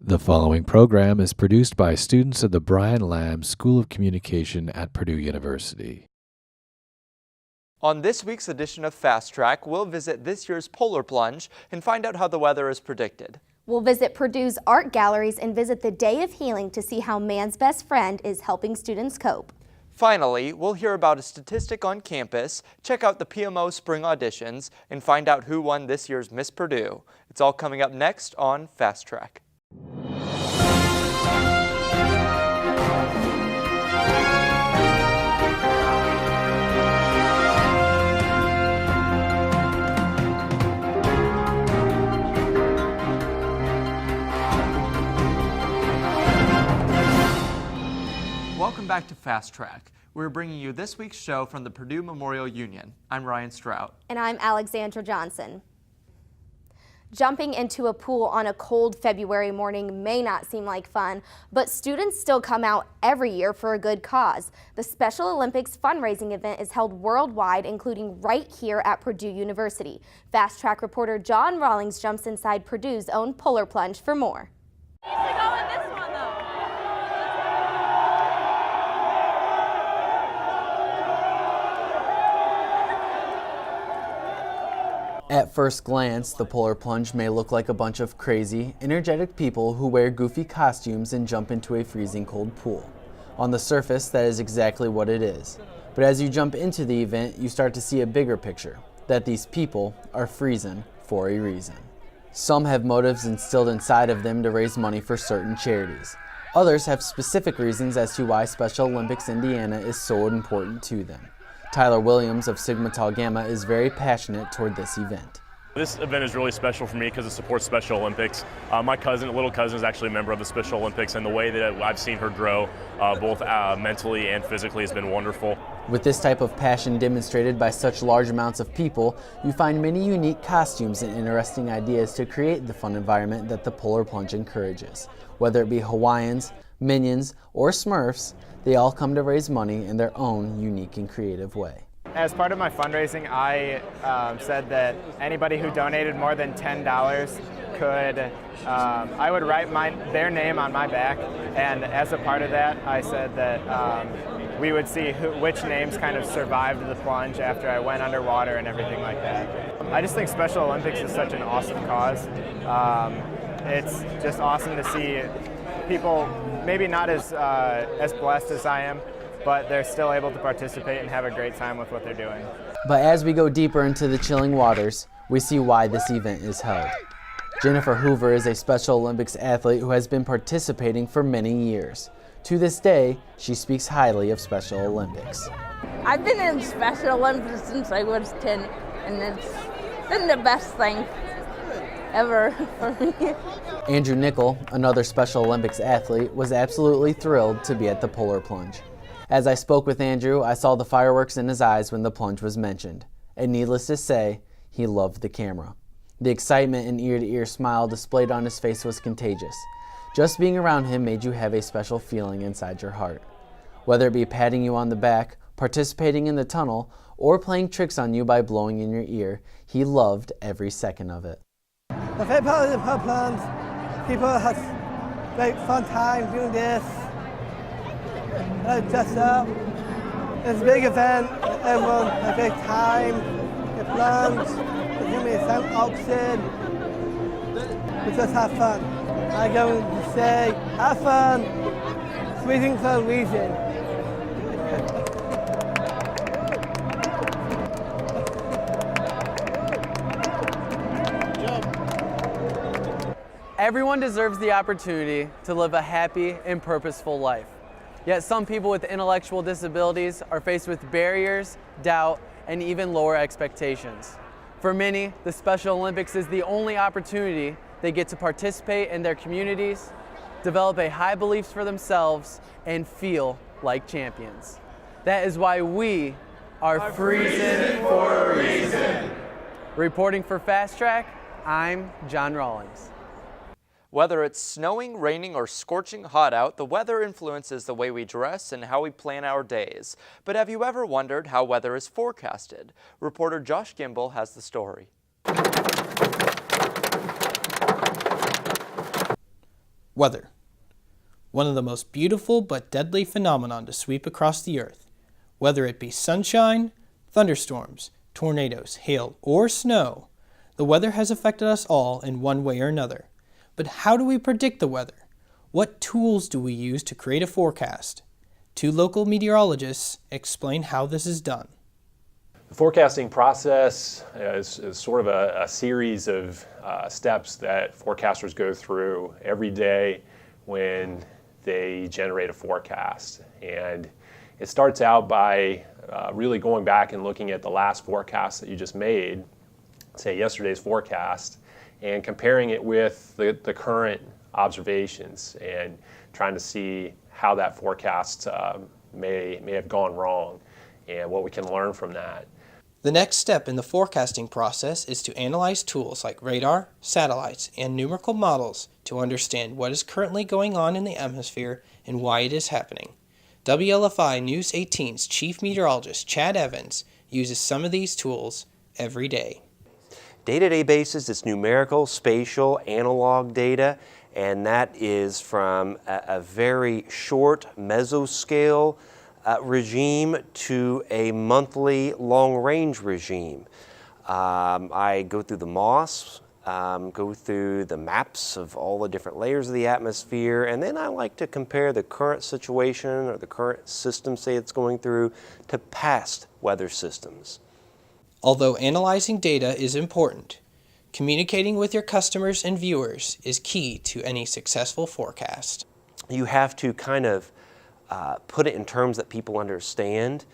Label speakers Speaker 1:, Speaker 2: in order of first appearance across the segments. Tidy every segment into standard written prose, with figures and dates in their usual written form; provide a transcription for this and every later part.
Speaker 1: The following program is produced by students of the Brian Lamb School of Communication at Purdue University.
Speaker 2: On this week's edition of Fast Track, we'll visit this year's polar plunge and find out how the weather is predicted.
Speaker 3: We'll visit Purdue's art galleries and visit the Day of Healing to see how man's best friend is helping students cope.
Speaker 2: Finally, we'll hear about a statistic on campus, check out the PMO spring auditions, and find out who won this year's Miss Purdue. It's all coming up next on Fast Track. Welcome back to Fast Track. We're bringing you this week's show from the Purdue Memorial Union. I'm Ryan Strout.
Speaker 3: And I'm Alexandra Johnson. Jumping into a pool on a cold February morning may not seem like fun, but students still come out every year for a good cause. The Special Olympics fundraising event is held worldwide, including right here at Purdue University. Fast Track reporter John Rawlings jumps inside Purdue's own polar plunge for more.
Speaker 4: At first glance, the polar plunge may look like a bunch of crazy, energetic people who wear goofy costumes and jump into a freezing cold pool. On the surface, that is exactly what it is. But as you jump into the event, you start to see a bigger picture, that these people are freezing for a reason. Some have motives instilled inside of them to raise money for certain charities. Others have specific reasons as to why Special Olympics Indiana is so important to them. Tyler Williams of Sigma Tau Gamma is very passionate toward this event.
Speaker 5: This event is really special for me because it supports Special Olympics. My little cousin is actually a member of the Special Olympics, and the way that I've seen her grow, both mentally and physically, has been wonderful.
Speaker 4: With this type of passion demonstrated by such large amounts of people, you find many unique costumes and interesting ideas to create the fun environment that the polar plunge encourages. Whether it be Hawaiians, Minions, or Smurfs, they all come to raise money in their own unique and creative way.
Speaker 6: As part of my fundraising, I said that anybody who donated more than $10 could, I would write their name on my back, and as a part of that, I said that we would see which names kind of survived the plunge after I went underwater and everything like that. I just think Special Olympics is such an awesome cause. It's just awesome to see people maybe not as blessed as I am, but they're still able to participate and have a great time with what they're doing.
Speaker 4: But as we go deeper into the chilling waters, we see why this event is held. Jennifer Hoover is a Special Olympics athlete who has been participating for many years. To this day, she speaks highly of Special Olympics.
Speaker 7: I've been in Special Olympics since I was 10, and it's been the best thing ever for me.
Speaker 4: Andrew Nickel, another Special Olympics athlete, was absolutely thrilled to be at the polar plunge. As I spoke with Andrew, I saw the fireworks in his eyes when the plunge was mentioned. And needless to say, he loved the camera. The excitement and ear-to-ear smile displayed on his face was contagious. Just being around him made you have a special feeling inside your heart. Whether it be patting you on the back, participating in the tunnel, or playing tricks on you by blowing in your ear, he loved every second of it.
Speaker 8: My favorite part of the polar plunge, people have great fun time doing this. I dress up. It's a big event. Everyone has a great time. The plunge, the humid sun, oxygen. We just have fun. I'm going to say, have fun. Freezing for a reason.
Speaker 4: Everyone deserves the opportunity to live a happy and purposeful life. Yet some people with intellectual disabilities are faced with barriers, doubt, and even lower expectations. For many, the Special Olympics is the only opportunity they get to participate in their communities, develop a high beliefs for themselves, and feel like champions. That is why we are freezing for a reason. Reporting for Fast Track, I'm John Rawlings.
Speaker 2: Whether it's snowing, raining, or scorching hot out, the weather influences the way we dress and how we plan our days. But have you ever wondered how weather is forecasted? Reporter Josh Gimbel has the story.
Speaker 9: Weather. One of the most beautiful but deadly phenomenon to sweep across the earth. Whether it be sunshine, thunderstorms, tornadoes, hail, or snow, the weather has affected us all in one way or another. But how do we predict the weather? What tools do we use to create a forecast? Two local meteorologists explain how this is done.
Speaker 10: The forecasting process is sort of a series of steps that forecasters go through every day when they generate a forecast. And it starts out by really going back and looking at the last forecast that you just made, say yesterday's forecast, and comparing it with the current observations and trying to see how that forecast may have gone wrong and what we can learn from that.
Speaker 9: The next step in the forecasting process is to analyze tools like radar, satellites, and numerical models to understand what is currently going on in the atmosphere and why it is happening. WLFI News 18's Chief Meteorologist Chad Evans uses some of these tools every day.
Speaker 11: Day-to-day basis, it's numerical, spatial, analog data, and that is from a very short mesoscale regime to a monthly long-range regime. I go through the MOS, go through the maps of all the different layers of the atmosphere, and then I like to compare the current situation or the current system, say it's going through, to past weather systems.
Speaker 9: Although analyzing data is important, communicating with your customers and viewers is key to any successful forecast.
Speaker 11: You have to kind of put it in terms that people understand.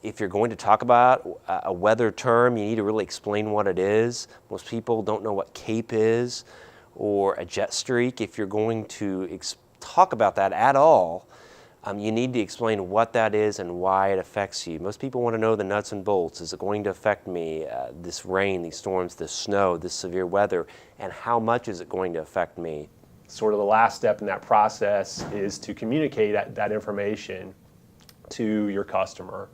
Speaker 11: If you're going to talk about a weather term, you need to really explain what it is. Most people don't know what CAPE is or a jet streak. If you're going to talk about that at all, you need to explain what that is and why it affects you. Most people want to know the nuts and bolts. Is it going to affect me? This rain, these storms, this snow, this severe weather, and how much is it going to affect me?
Speaker 10: Sort of the last step in that process is to communicate that information to your customer,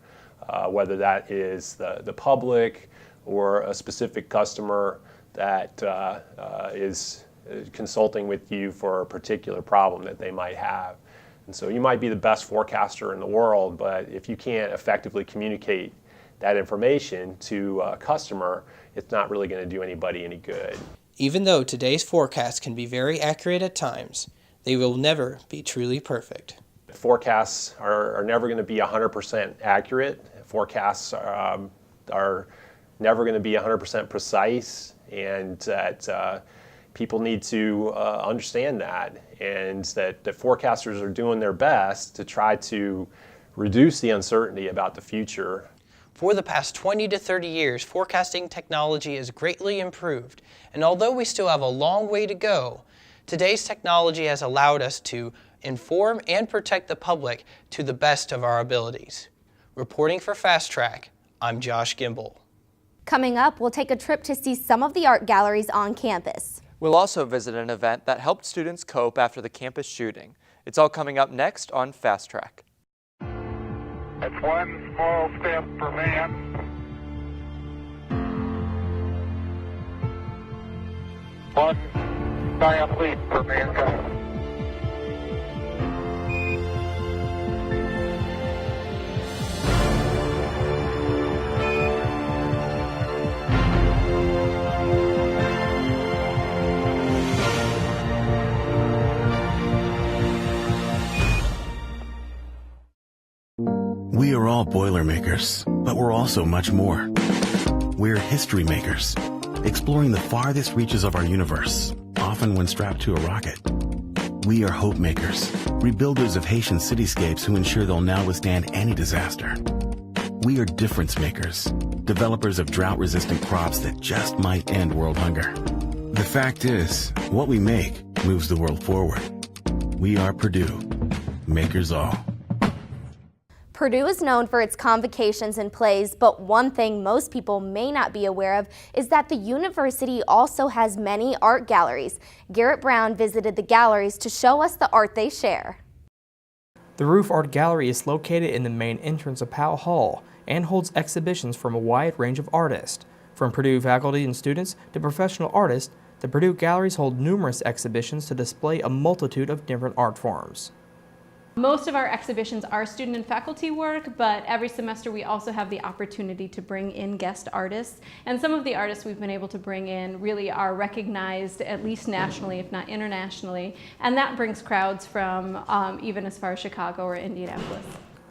Speaker 10: whether that is the public or a specific customer that is consulting with you for a particular problem that they might have. And so you might be the best forecaster in the world, but if you can't effectively communicate that information to a customer, it's not really going to do anybody any good.
Speaker 9: Even though today's forecasts can be very accurate at times, they will never be truly perfect.
Speaker 10: Forecasts are never going to be 100% accurate. Forecasts are never going to be 100% precise, and that people need to understand that, and that the forecasters are doing their best to try to reduce the uncertainty about the future.
Speaker 9: For the past 20 to 30 years, forecasting technology has greatly improved, and although we still have a long way to go, today's technology has allowed us to inform and protect the public to the best of our abilities. Reporting for Fast Track, I'm Josh Gimbel.
Speaker 3: Coming up, we'll take a trip to see some of the art galleries on campus.
Speaker 2: We'll also visit an event that helped students cope after the campus shooting. It's all coming up next on Fast Track.
Speaker 12: It's one small step for man, one giant leap for mankind.
Speaker 13: We are all Boilermakers, but we're also much more. We're history makers, exploring the farthest reaches of our universe, often when strapped to a rocket. We are hope makers, rebuilders of Haitian cityscapes who ensure they'll now withstand any disaster. We are difference makers, developers of drought-resistant crops that just might end world hunger. The fact is, what we make moves the world forward. We are Purdue, makers all.
Speaker 3: Purdue is known for its convocations and plays, but one thing most people may not be aware of is that the university also has many art galleries. Garrett Brown visited the galleries to show us the art they share.
Speaker 14: The Roof Art Gallery is located in the main entrance of Powell Hall and holds exhibitions from a wide range of artists. From Purdue faculty and students to professional artists, The Purdue galleries hold numerous exhibitions to display a multitude of different art forms.
Speaker 15: Most of our exhibitions are student and faculty work, but every semester we also have the opportunity to bring in guest artists. And some of the artists we've been able to bring in really are recognized at least nationally, if not internationally. And that brings crowds from even as far as Chicago or Indianapolis.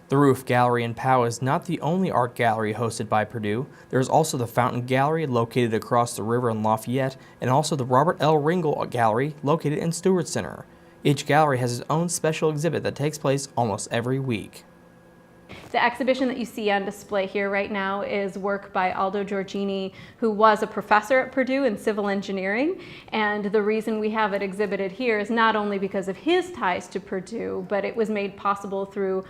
Speaker 14: The Roof Gallery in Powell is not the only art gallery hosted by Purdue. There is also the Fountain Gallery located across the river in Lafayette, and also the Robert L. Ringel Gallery located in Stewart Center. Each gallery has its own special exhibit that takes place almost every week.
Speaker 15: The exhibition that you see on display here right now is work by Aldo Giorgini, who was a professor at Purdue in civil engineering. And the reason we have it exhibited here is not only because of his ties to Purdue, but it was made possible through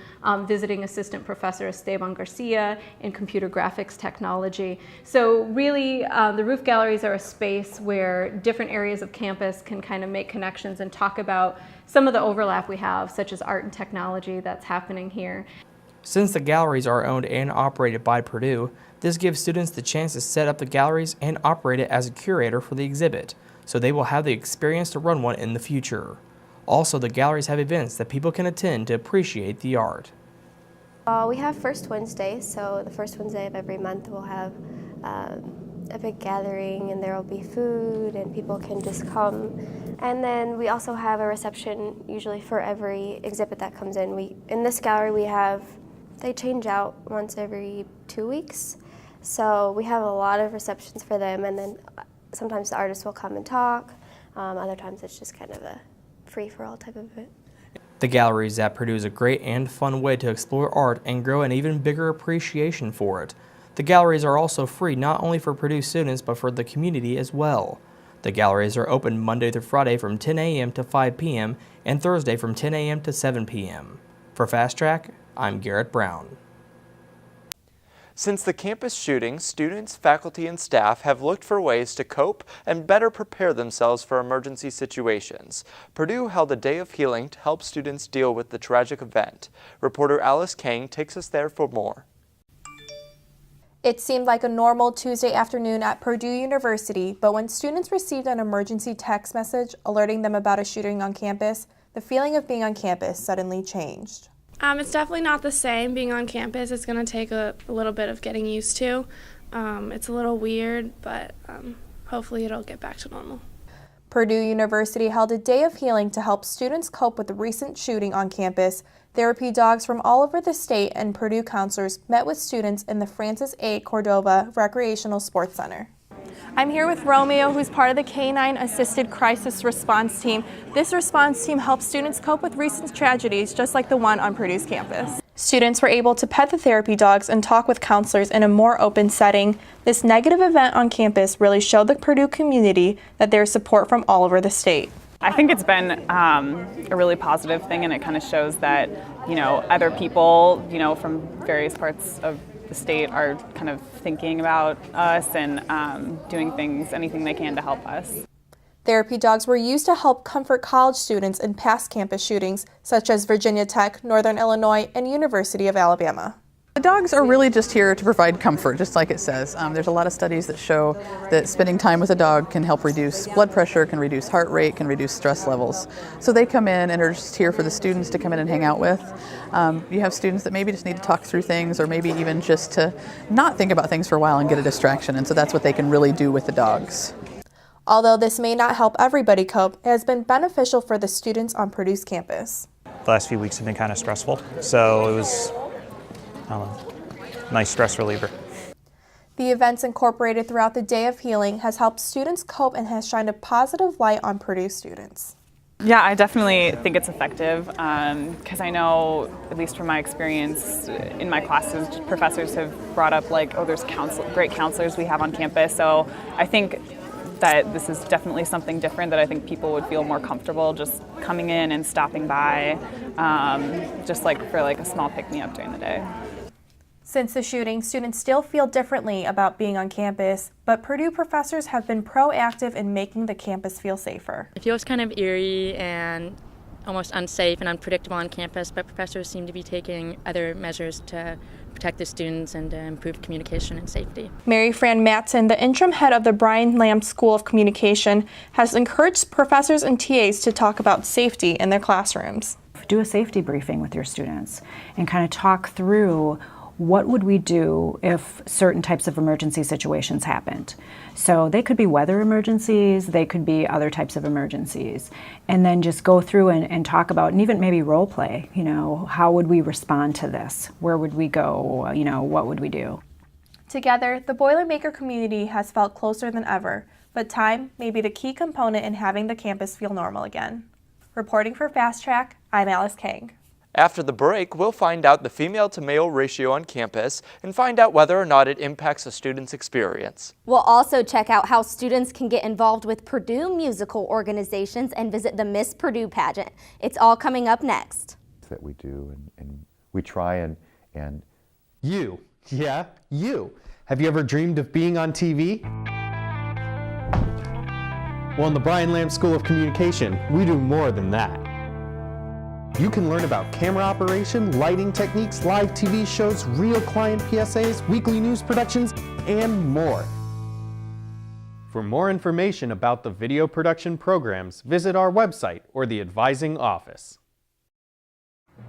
Speaker 15: visiting assistant professor Esteban Garcia in computer graphics technology. So really, the roof galleries are a space where different areas of campus can kind of make connections and talk about some of the overlap we have, such as art and technology that's happening here.
Speaker 14: Since the galleries are owned and operated by Purdue, this gives students the chance to set up the galleries and operate it as a curator for the exhibit, so they will have the experience to run one in the future. Also, the galleries have events that people can attend to appreciate the art.
Speaker 16: We have First Wednesday, so the first Wednesday of every month we'll have a big gathering, and there will be food and people can just come. And then we also have a reception usually for every exhibit that comes in. In this gallery they change out once every 2 weeks. So we have a lot of receptions for them, and then sometimes the artists will come and talk. Other times it's just kind of a free-for-all type of event.
Speaker 14: The galleries at Purdue is a great and fun way to explore art and grow an even bigger appreciation for it. The galleries are also free not only for Purdue students but for the community as well. The galleries are open Monday through Friday from 10 a.m. to 5 p.m. and Thursday from 10 a.m. to 7 p.m. For Fast Track, I'm Garrett Brown.
Speaker 2: Since the campus shooting, students, faculty, and staff have looked for ways to cope and better prepare themselves for emergency situations. Purdue held a day of healing to help students deal with the tragic event. Reporter Alice Kang takes us there for more.
Speaker 17: It seemed like a normal Tuesday afternoon at Purdue University, but when students received an emergency text message alerting them about a shooting on campus, the feeling of being on campus suddenly changed.
Speaker 18: It's definitely not the same being on campus. It's going to take a little bit of getting used to. It's a little weird, but hopefully it'll get back to normal.
Speaker 17: Purdue University held a day of healing to help students cope with the recent shooting on campus. Therapy dogs from all over the state and Purdue counselors met with students in the Francis A. Cordova Recreational Sports Center. I'm here with Romeo, who's part of the K-9 Assisted Crisis Response Team. This response team helps students cope with recent tragedies, just like the one on Purdue's campus. Students were able to pet the therapy dogs and talk with counselors in a more open setting. This negative event on campus really showed the Purdue community that there's support from all over the state.
Speaker 19: I think it's been a really positive thing, and it kind of shows that, other people, from various parts of the state are kind of thinking about us and doing anything they can to help us.
Speaker 17: Therapy dogs were used to help comfort college students in past campus shootings, such as Virginia Tech, Northern Illinois, and University of Alabama.
Speaker 20: The dogs are really just here to provide comfort, just like it says. There's a lot of studies that show that spending time with a dog can help reduce blood pressure, can reduce heart rate, can reduce stress levels. So they come in and are just here for the students to come in and hang out with. You have students that maybe just need to talk through things, or maybe even just to not think about things for a while and get a distraction, and so that's what they can really do with the dogs.
Speaker 17: Although this may not help everybody cope, it has been beneficial for the students on Purdue's campus.
Speaker 21: The last few weeks have been kind of stressful, so it was nice stress reliever.
Speaker 17: The events incorporated throughout the Day of Healing has helped students cope and has shined a positive light on Purdue students.
Speaker 19: Yeah, I definitely think it's effective because I know, at least from my experience in my classes, professors have brought up there's great counselors we have on campus. So I think that this is definitely something different that I think people would feel more comfortable just coming in and stopping by, just for a small pick-me-up during the day.
Speaker 17: Since the shooting, students still feel differently about being on campus, but Purdue professors have been proactive in making the campus feel safer.
Speaker 22: It feels kind of eerie and
Speaker 1: almost unsafe and unpredictable on campus, but professors seem to be taking other measures to protect the students and to improve communication and safety.
Speaker 17: Mary Fran Matson, the interim head of the Brian Lamb School of Communication, has encouraged professors and TAs to talk about safety in their classrooms.
Speaker 22: Do a safety briefing with your students and kind of talk through what would we do if certain types of emergency situations happened. So they could be weather emergencies, they could be other types of emergencies, and then just go through and talk about, and even maybe role play, you know, how would we respond to this? Where would we go? You know, what would we do?
Speaker 17: Together, the Boilermaker community has felt closer than ever, but time may be the key component in having the campus feel normal again. Reporting for Fast Track, I'm Alice Kang.
Speaker 2: After the break, we'll find out the female-to-male ratio on campus and find out whether or not it impacts a student's experience.
Speaker 3: We'll also check out how students can get involved with Purdue musical organizations and visit the Miss Purdue pageant. It's all coming up next.
Speaker 23: That we do, and we try and
Speaker 24: You, yeah, you. Have you ever dreamed of being on TV? Well, in the Brian Lamb School of Communication, we do more than that. You can learn about camera operation, lighting techniques, live TV shows, real client PSAs, weekly news productions, and more. For more information about the video production programs, visit our website or the advising office.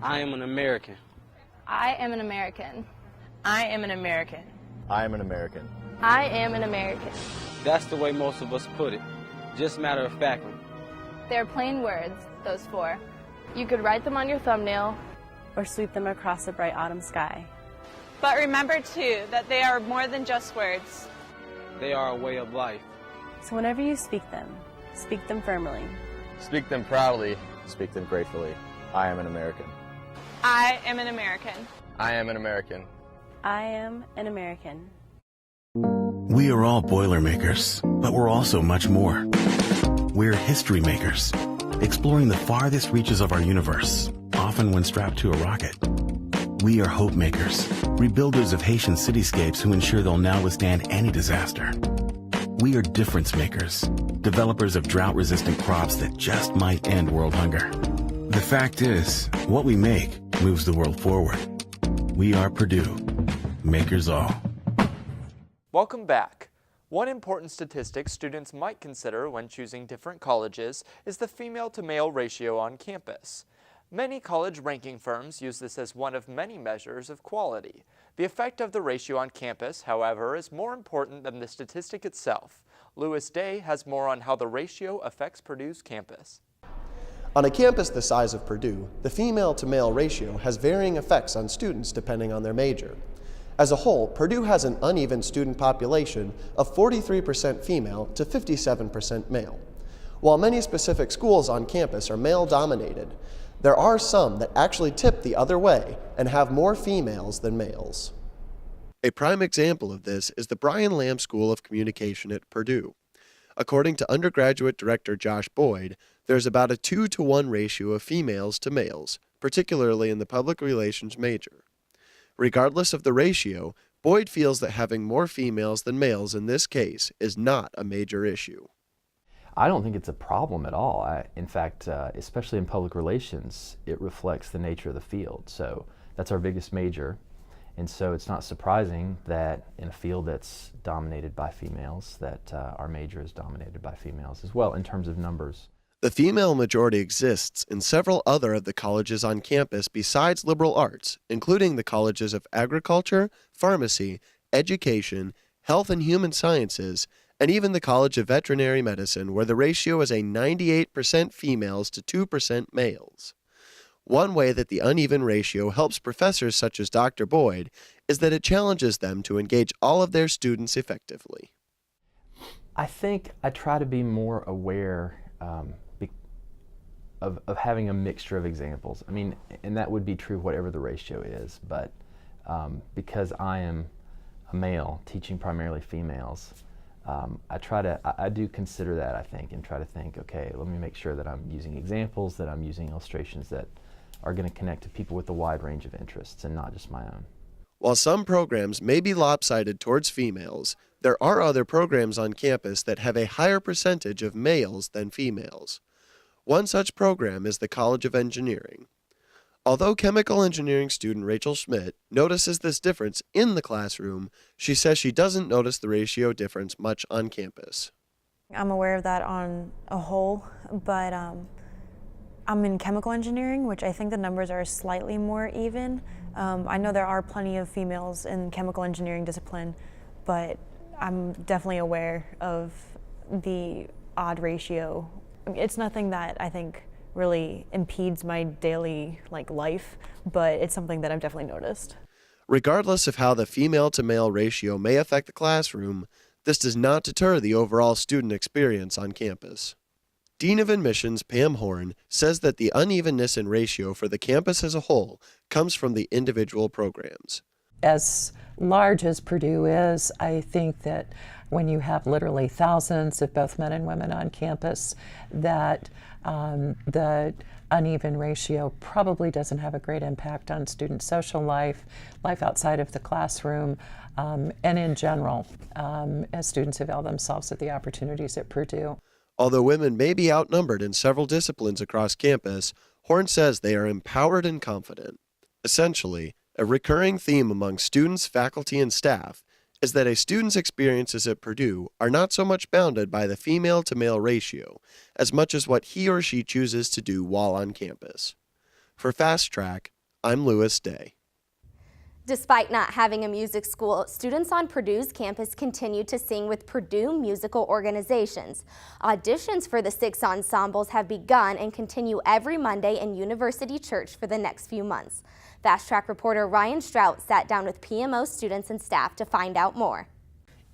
Speaker 25: I am an American.
Speaker 26: I am an American.
Speaker 27: I am an American.
Speaker 23: I am an American.
Speaker 26: I am an American.
Speaker 25: That's the way most of us put it. Just matter of factly.
Speaker 26: They're plain words, those four. You could write them on your thumbnail
Speaker 27: or sweep them across the bright autumn sky. But remember, too, that they are more than just words.
Speaker 25: They are a way of life.
Speaker 27: So whenever you speak them firmly.
Speaker 23: Speak them proudly. Speak them gratefully. I am an American.
Speaker 27: I am an American.
Speaker 23: I am an American.
Speaker 27: I am an American.
Speaker 13: We are all Boilermakers, but we're also much more. We're history makers, exploring the farthest reaches of our universe, often when strapped to a rocket. We are hope makers, rebuilders of Haitian cityscapes who ensure they'll now withstand any disaster. We are difference makers, developers of drought-resistant crops that just might end world hunger. The fact is, what we make moves the world forward. We are Purdue, makers all.
Speaker 2: Welcome back. One important statistic students might consider when choosing different colleges is the female-to-male ratio on campus. Many college ranking firms use this as one of many measures of quality. The effect of the ratio on campus, however, is more important than the statistic itself. Lewis Day has more on how the ratio affects Purdue's campus.
Speaker 28: On a campus the size of Purdue, the female-to-male ratio has varying effects on students depending on their major. As a whole, Purdue has an uneven student population of 43% female to 57% male. While many specific schools on campus are male-dominated, there are some that actually tip the other way and have more females than males. A prime example of this is the Brian Lamb School of Communication at Purdue. According to undergraduate director Josh Boyd, there's about a 2-to-1 ratio of females to males, particularly in the public relations major. Regardless of the ratio, Boyd feels that having more females than males in this case is not a major issue.
Speaker 29: I don't think it's a problem at all. In fact, especially in public relations, it reflects the nature of the field. So that's our biggest major. And so it's not surprising that in a field that's dominated by females, that our major is dominated by females as well in terms of numbers.
Speaker 28: The female majority exists in several other of the colleges on campus besides liberal arts, including the colleges of agriculture, pharmacy, education, health and human sciences, and even the College of Veterinary Medicine, where the ratio is a 98% females to 2% males. One way that the uneven ratio helps professors such as Dr. Boyd is that it challenges them to engage all of their students effectively.
Speaker 29: I think I try to be more aware of having a mixture of examples. I mean, and that would be true whatever the ratio is, but because I am a male teaching primarily females, I do consider that, I think, and try to think, okay, let me make sure that I'm using examples, that I'm using illustrations that are going to connect to people with a wide range of interests and not just my own.
Speaker 28: While some programs may be lopsided towards females, there are other programs on campus that have a higher percentage of males than females. One such program is the College of Engineering. Although chemical engineering student Rachel Schmidt notices this difference in the classroom, she says she doesn't notice the ratio difference much on campus.
Speaker 4: I'm aware of that on a whole, but I'm in chemical engineering, which I think the numbers are slightly more even. I know there are plenty of females in chemical engineering discipline, but I'm definitely aware of the odd ratio. It's nothing that I think really impedes my daily life, but it's something that I've definitely noticed.
Speaker 28: Regardless of how the female to male ratio may affect the classroom, this does not deter the overall student experience on campus. Dean of Admissions Pam Horn says that the unevenness in ratio for the campus as a whole comes from the individual programs.
Speaker 5: As large as Purdue is, I think that when you have literally thousands of both men and women on campus, that the uneven ratio probably doesn't have a great impact on student social life, life outside of the classroom, and in general, as students avail themselves of the opportunities at Purdue.
Speaker 28: Although women may be outnumbered in several disciplines across campus, Horn says they are empowered and confident. Essentially, a recurring theme among students, faculty, and staff is that a student's experiences at Purdue are not so much bounded by the female to male ratio as much as what he or she chooses to do while on campus. For Fast Track, I'm Lewis Day.
Speaker 3: Despite not having a music school, students on Purdue's campus continue to sing with Purdue musical organizations. Auditions for the 6 ensembles have begun and continue every Monday in University Church for the next few months. Fast Track reporter Ryan Strout sat down with PMO students and staff to find out more.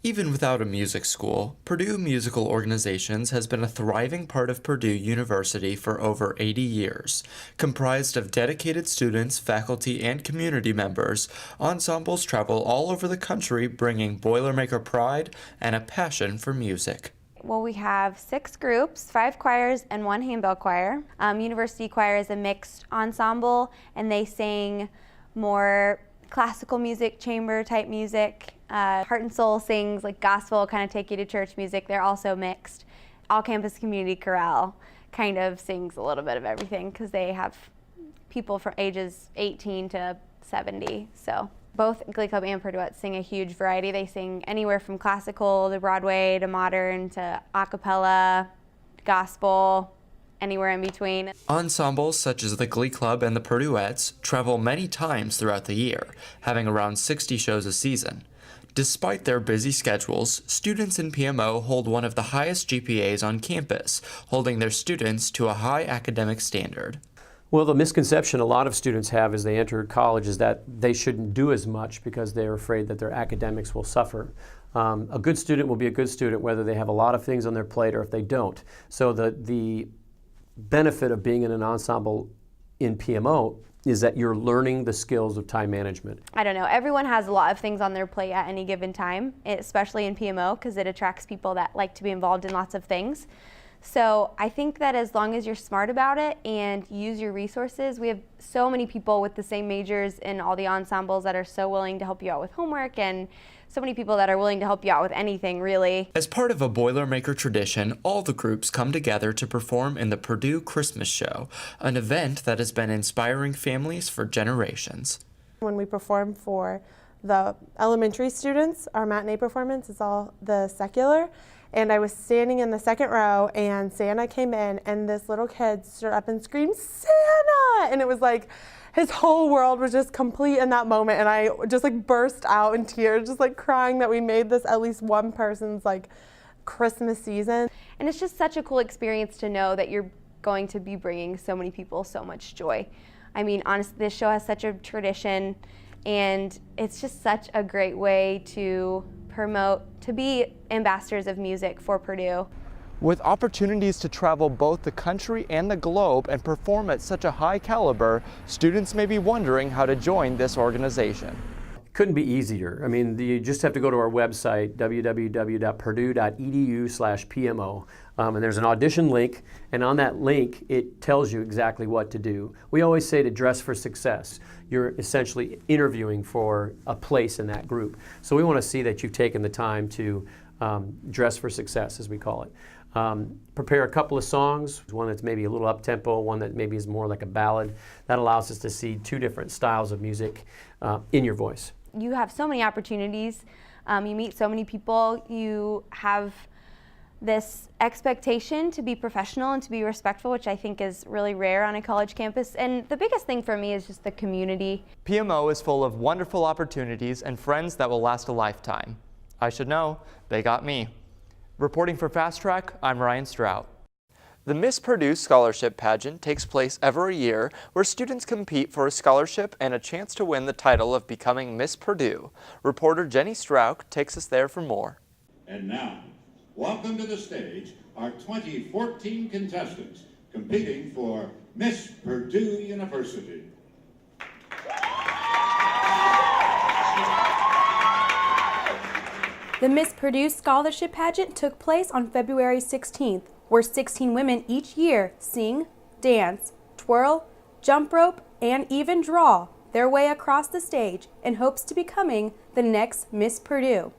Speaker 2: Even without a music school, Purdue Musical Organizations has been a thriving part of Purdue University for over 80 years. Comprised of dedicated students, faculty, and community members, ensembles travel all over the country bringing Boilermaker pride and a passion for music.
Speaker 6: Well, we have 6 groups, 5 choirs, and 1 handbell choir. University choir is a mixed ensemble, and they sing more classical music, chamber type music. Heart and Soul sings like gospel, kind of take you to church music. They're also mixed. All Campus Community Chorale kind of sings a little bit of everything because they have people from ages 18 to 70. So both Glee Club and Purduettes sing a huge variety. They sing anywhere from classical to Broadway to modern to a cappella, gospel, anywhere in between.
Speaker 2: Ensembles such as the Glee Club and the Purduettes travel many times throughout the year, having around 60 shows a season. Despite their busy schedules, students in PMO hold one of the highest GPAs on campus, holding their students to a high academic standard.
Speaker 7: Well, the misconception a lot of students have as they enter college is that they shouldn't do as much because they're afraid that their academics will suffer. A good student will be a good student whether they have a lot of things on their plate or if they don't. So the benefit of being in an ensemble in PMO is that you're learning the skills of time management.
Speaker 6: I don't know, everyone has a lot of things on their plate at any given time, especially in PMO because it attracts people that like to be involved in lots of things. So I think that as long as you're smart about it and use your resources, we have so many people with the same majors in all the ensembles that are so willing to help you out with homework, and so many people that are willing to help you out with anything, really.
Speaker 2: As part of a Boilermaker tradition, all the groups come together to perform in the Purdue Christmas Show, an event that has been inspiring families for generations.
Speaker 8: When we perform for the elementary students, our matinee performance is all the secular. And I was standing in the second row and Santa came in and this little kid stood up and screamed, "Santa!" And it was like his whole world was just complete in that moment, and I just burst out in tears, just crying that we made this at least one person's Christmas season.
Speaker 6: And it's just such a cool experience to know that you're going to be bringing so many people so much joy. I mean, honestly, this show has such a tradition, and it's just such a great way to promote, to be ambassadors of music for Purdue.
Speaker 2: With opportunities to travel both the country and the globe and perform at such a high caliber, students may be wondering how to join this organization.
Speaker 7: Couldn't be easier. I mean, you just have to go to our website, www.purdue.edu/PMO, and there's an audition link, and on that link, it tells you exactly what to do. We always say to dress for success. You're essentially interviewing for a place in that group. So we want to see that you've taken the time to dress for success, as we call it. Prepare a couple of songs, one that's maybe a little up-tempo, one that maybe is more like a ballad. That allows us to see two different styles of music in your voice.
Speaker 6: You have so many opportunities. You meet so many people. You have this expectation to be professional and to be respectful, which I think is really rare on a college campus. And the biggest thing for me is just the community.
Speaker 2: PMO is full of wonderful opportunities and friends that will last a lifetime. I should know, they got me. Reporting for Fast Track, I'm Ryan Strout. The Miss Purdue Scholarship Pageant takes place every year, where students compete for a scholarship and a chance to win the title of becoming Miss Purdue. Reporter Jenny Strauch takes us there for more.
Speaker 9: And now, welcome to the stage our 2014 contestants competing for Miss Purdue University.
Speaker 10: The Miss Purdue Scholarship Pageant took place on February 16th, where 16 women each year sing, dance, twirl, jump rope, and even draw their way across the stage in hopes to becoming the next Miss Purdue.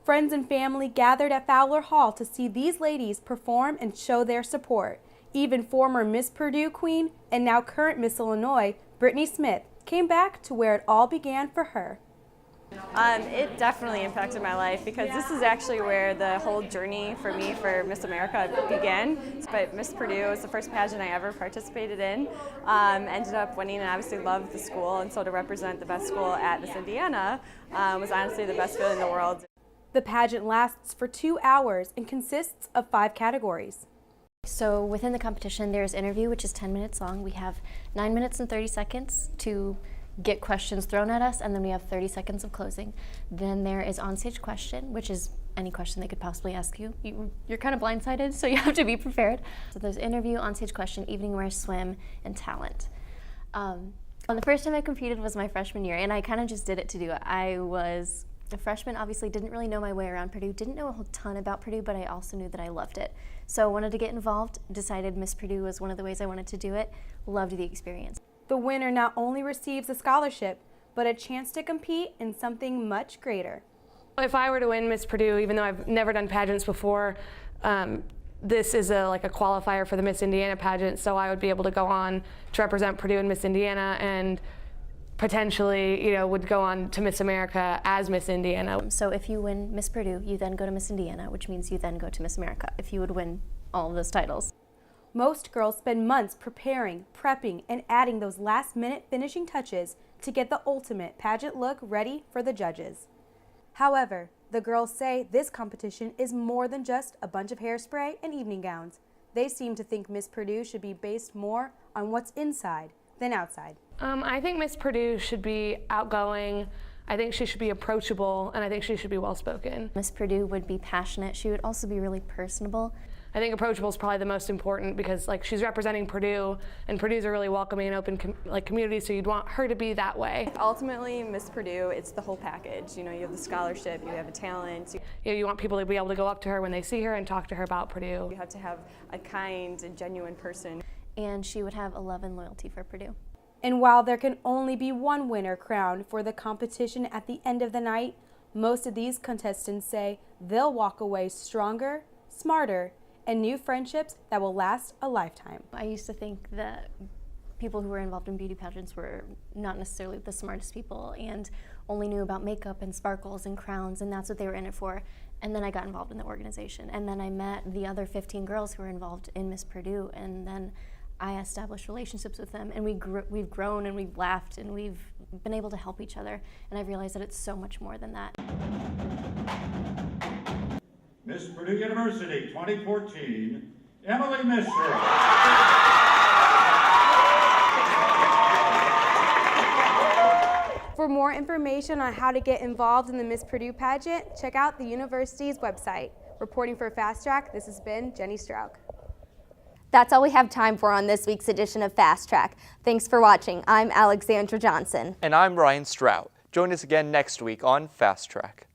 Speaker 10: Friends and family gathered at Fowler Hall to see these ladies perform and show their support. Even former Miss Purdue Queen and now current Miss Illinois, Brittany Smith, came back to where it all began for her.
Speaker 11: It definitely impacted my life because this is actually where the whole journey for me for Miss America began. But Miss Purdue was the first pageant I ever participated in. Ended up winning and obviously loved the school, and so to represent the best school at Miss Indiana was honestly the best feeling in the world.
Speaker 10: The pageant lasts for 2 hours and consists of 5 categories.
Speaker 3: So within the competition, there's interview, which is 10 minutes long. We have 9 minutes and 30 seconds to get questions thrown at us, and then we have 30 seconds of closing. Then there is onstage question, which is any question they could possibly ask you. You're kind of blindsided, so you have to be prepared. So there's interview, onstage question, evening wear, swim, and talent. The first time I competed was my freshman year, and I kind of just did it to do it. I was a freshman, obviously didn't really know my way around Purdue, didn't know a whole ton about Purdue, but I also knew that I loved it. So I wanted to get involved, decided Miss Purdue was one of the ways I wanted to do it, loved the experience.
Speaker 10: The winner not only receives a scholarship, but a chance to compete in something much greater.
Speaker 12: If I were to win Miss Purdue, even though I've never done pageants before, this is like a qualifier for the Miss Indiana pageant, so I would be able to go on to represent Purdue in Miss Indiana and potentially, would go on to Miss America as Miss Indiana.
Speaker 3: So if you win Miss Purdue, you then go to Miss Indiana, which means you then go to Miss America, if you would win all of those titles.
Speaker 10: Most girls spend months preparing, prepping, and adding those last-minute finishing touches to get the ultimate pageant look ready for the judges. However, the girls say this competition is more than just a bunch of hairspray and evening gowns. They seem to think Miss Purdue should be based more on what's inside than outside.
Speaker 12: I think Miss Purdue should be outgoing. I think she should be approachable, and I think she should be well-spoken.
Speaker 3: Miss Purdue would be passionate. She would also be really personable.
Speaker 12: I think approachable is probably the most important because she's representing Purdue, and Purdue's a really welcoming and open community, so you'd want her to be that way.
Speaker 11: Ultimately, Miss Purdue, it's the whole package. You have the scholarship, you have the talent.
Speaker 12: You want people to be able to go up to her when they see her and talk to her about Purdue.
Speaker 11: You have to have a kind and genuine person.
Speaker 3: And she would have 11 loyalty for Purdue.
Speaker 10: And while there can only be one winner crowned for the competition at the end of the night, most of these contestants say they'll walk away stronger, smarter, and new friendships that will last a lifetime.
Speaker 3: I used to think that people who were involved in beauty pageants were not necessarily the smartest people and only knew about makeup and sparkles and crowns, and that's what they were in it for. And then I got involved in the organization, and then I met the other 15 girls who were involved in Miss Purdue, and then I established relationships with them, and we've grown and we've laughed and we've been able to help each other, and I've realized that it's so much more than that.
Speaker 9: Miss Purdue University 2014, Emily Mishra.
Speaker 10: For more information on how to get involved in the Miss Purdue pageant, check out the university's website. Reporting for Fast Track, this has been Jenny Strauch.
Speaker 3: That's all we have time for on this week's edition of Fast Track. Thanks for watching. I'm Alexandra Johnson.
Speaker 2: And I'm Ryan Strout. Join us again next week on Fast Track.